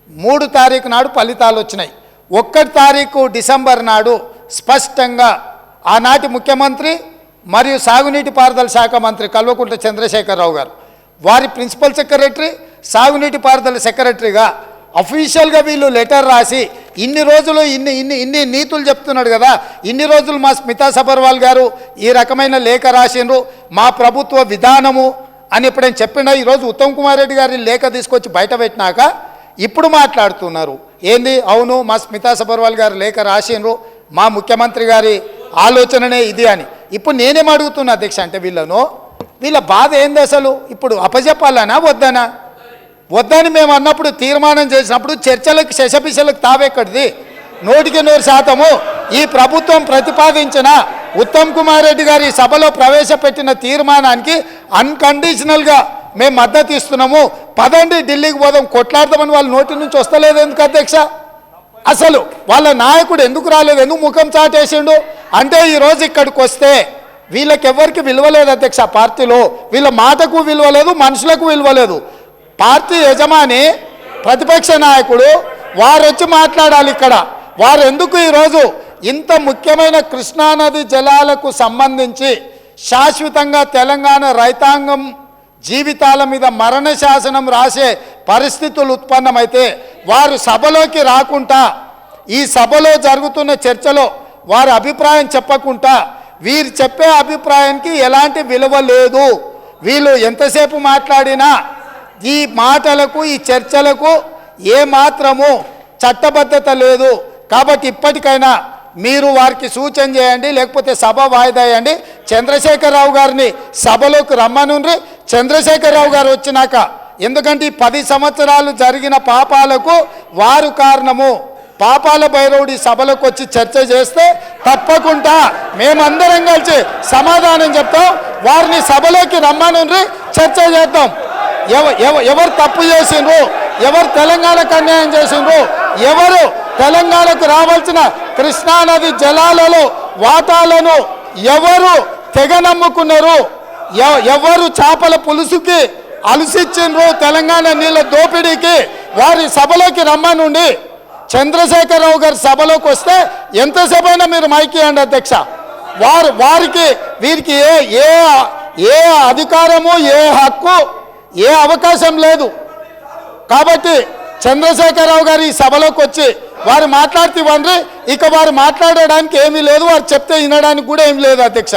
3 తారీఖు నాడు ఫలితాలు వచ్చినాయి. 1 తారీఖు డిసెంబర్ నాడు స్పష్టంగా ఆనాటి ముఖ్యమంత్రి మరియు సాగునీటి పారుదల శాఖ మంత్రి కల్వకుంట్ల చంద్రశేఖరరావు గారు వారి ప్రిన్సిపల్ సెక్రటరీ సాగునీటి పారుదల సెక్రటరీగా అఫీషియల్గా వీళ్ళు లెటర్ రాసి ఇన్ని రోజులు ఇన్ని నీతులు చెప్తున్నాడు కదా, ఇన్ని రోజులు మా స్మితా సబర్వాల్ గారు ఈ రకమైన లేఖ రాసిండ్రు, మా ప్రభుత్వ విధానము అని ఎప్పుడైనా చెప్పినా ఈరోజు ఉత్తమ్ కుమార్ రెడ్డి గారి లేఖ తీసుకొచ్చి బయట పెట్టినాక ఇప్పుడు మాట్లాడుతున్నారు ఏంది, అవును మా స్మితా సబర్వాల్ గారు లేఖ రాసిండ్రు, మా ముఖ్యమంత్రి గారి ఆలోచననే ఇది అని. ఇప్పుడు నేనేం అడుగుతున్నా అధ్యక్ష అంటే వీళ్ళ బాధ ఏంది అసలు? ఇప్పుడు అప్పచెప్పాలనా వద్దనా? వద్దని మేము అన్నప్పుడు తీర్మానం చేసినప్పుడు చర్చలకు శశపిశలకు తావెక్కడిది? 100% ఈ ప్రభుత్వం ప్రతిపాదించిన ఉత్తమ్ కుమార్ రెడ్డి గారి సభలో ప్రవేశపెట్టిన తీర్మానానికి అన్కండిషనల్గా మేము మద్దతు ఇస్తున్నాము, పదండి ఢిల్లీకి పోదాం కొట్లాడదామని వాళ్ళ నోటి నుంచి వస్తలేదు ఎందుకు అధ్యక్ష? అసలు వాళ్ళ నాయకుడు ఎందుకు రాలేదు, ఎందుకు ముఖం చాటేసిండు అంటే ఈరోజు ఇక్కడికి వస్తే వీళ్ళకెవ్వరికి విలువలేదు అధ్యక్ష. పార్టీలో వీళ్ళ మాటకు విలువలేదు, మనుషులకు విలువలేదు. పార్టీ యజమాని ప్రతిపక్ష నాయకుడు వారు వచ్చి మాట్లాడాలి ఇక్కడ. వారు ఎందుకు ఈరోజు ఇంత ముఖ్యమైన కృష్ణానది జలాలకు సంబంధించి శాశ్వతంగా తెలంగాణ రైతాంగం జీవితాల మీద మరణ శాసనం రాసే పరిస్థితులు ఉత్పన్నమైతే వారు సభలోకి రాకుండా ఈ సభలో జరుగుతున్న చర్చలో వారి అభిప్రాయం చెప్పకుండా వీరు చెప్పే అభిప్రాయానికి ఎలాంటి విలువ లేదు. వీళ్ళు ఎంతసేపు మాట్లాడినా ఈ మాటలకు ఈ చర్చలకు ఏమాత్రము చట్టబద్ధత లేదు. కాబట్టి ఇప్పటికైనా మీరు వారికి సూచన చేయండి, లేకపోతే సభ వాయిదా వేయండి. చంద్రశేఖరరావు గారిని సభలోకి రమ్మనుండ్రి. చంద్రశేఖరరావు గారు వచ్చినాక, ఎందుకంటే ఈ 10 సంవత్సరాలు జరిగిన పాపాలకు వారు కారణము. పాపాల భైరవుడి సభలకు వచ్చి చర్చ చేస్తే తప్పకుండా మేమందరం కలిసి సమాధానం చెప్తాం. వారిని సభలోకి రమ్మనుండ్రి, చర్చ చేద్దాం. ఎవరు తప్పు చేసిండ్రు, ఎవరు తెలంగాణకు అన్యాయం చేసిండ్రు, ఎవరు తెలంగాణకు రావాల్సిన కృష్ణానది జలాలలో వాటాలను ఎవరు తెగ నమ్ముకున్నారు, ఎవరు చేపల పులుసుకి అలసిచ్చిండ్రు వారి నీళ్ళ దోపిడీకి, వారి సభలోకి రమ్మనుండి. చంద్రశేఖరరావు గారి సభలోకి వస్తే ఎంతసేపు అయినా మీరు మైకి అండి అధ్యక్ష. వీరికి ఏ అధికారము, ఏ హక్కు, ఏ అవకాశం లేదు. కాబట్టి చంద్రశేఖరరావు గారు ఈ సభలోకి వచ్చి వారు మాట్లాడితే ఇవ్వండి. ఇక వారు మాట్లాడడానికి ఏమీ లేదు, వారు చెప్తే వినడానికి కూడా ఏమీ లేదు అధ్యక్ష.